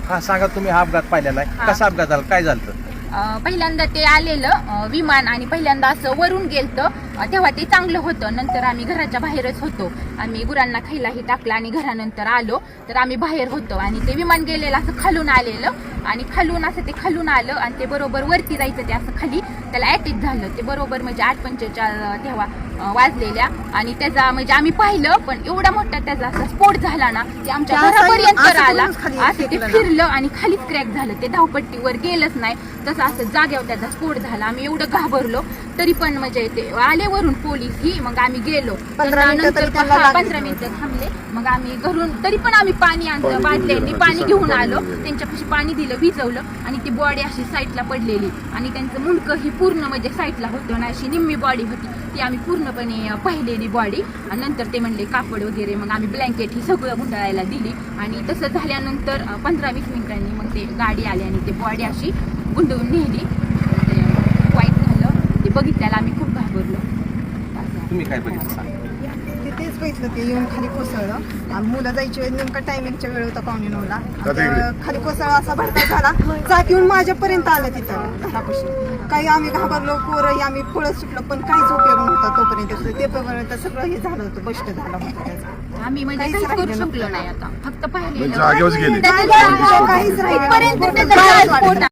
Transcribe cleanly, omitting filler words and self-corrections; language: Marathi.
हा सांगा, तुम्ही हा अपघात पाहिलेला आहे, कसा अपघात झाला, काय झालं? पहिल्यांदा ते आलेलं विमान आणि पहिल्यांदा असं वरून गेलतं, तेव्हा ते चांगलं होतं. नंतर आम्ही घराच्या बाहेरच होतो, आम्ही गुरांना खायलाही टाकलं आणि घरानंतर आलो तर आम्ही बाहेर होतो आणि ते विमान गेलेलं असं खालून आलेलं आणि खालून असं ते खालून आलं आणि ते बरोबर वरती जायचं, ते असं खाली त्याला अटॅक झालं. ते बरोबर म्हणजे 8:45 तेव्हा वाजलेल्या आणि त्याचा म्हणजे आम्ही पाहिलं, पण एवढा मोठा त्याचा असा स्फोट झाला ना की आमच्या घरापर्यंत आला. असं ते फिरलं आणि खालीच क्रॅक झालं, ते धावपट्टीवर गेलंच नाही, तसं असं जाग्यावर त्याचा स्फोट झाला. आम्ही एवढं घाबरलो, तरी पण म्हणजे ते आले वरून पोलीस ही, मग आम्ही गेलो. 15 मिनिटं थांबले, मग आम्ही घरून तरी पण आम्ही पाणी आणलं, बाटल्यांनी पाणी घेऊन आलो, त्यांच्यापाशी पाणी दिलं, भिजवलं आणि ती बॉडी अशी साईडला पडलेली आणि त्यांचं मुंडकं ही पूर्ण म्हणजे साईडला होतं ना, अशी निम्मी बॉडी होती ती आम्ही पूर्णपणे पाहिलेली बॉडी. आणि नंतर ते म्हणले कापड वगैरे, मग आम्ही ब्लँकेट ही सगळं गुंडाळायला दिली आणि तसं झाल्यानंतर 15-20 मिनिटांनी मग ते गाडी आली आणि ते बॉडी अशी गुंडवून नेली. ते वाईट झालं, ते बघितल्याला आम्ही खूप घाबरलो. तुम्ही काय बघितलं? तेच बघितलं, ते येऊन खाली कोसळलं आणि मुलं जायची वेळ नेमका टायमिंगच्या वेळ होता 9:45ला. खाली कोसळला, असा भडका झाला, चाक येऊन माझ्यापर्यंत आलं तिथं घरापाशी. काही आम्ही घाबरलो, पोरही आम्ही पळत सुटलो, पण काहीच उपयोग नव्हता तोपर्यंत. ते पर्यंत सगळं हे झालं होतं, बस्ट झालं होतं त्याचं. आम्ही म्हणजे काहीच करू शकलो नाही, आता फक्त पाहिलेलं जागेवर गेले. काहीच राहिलं.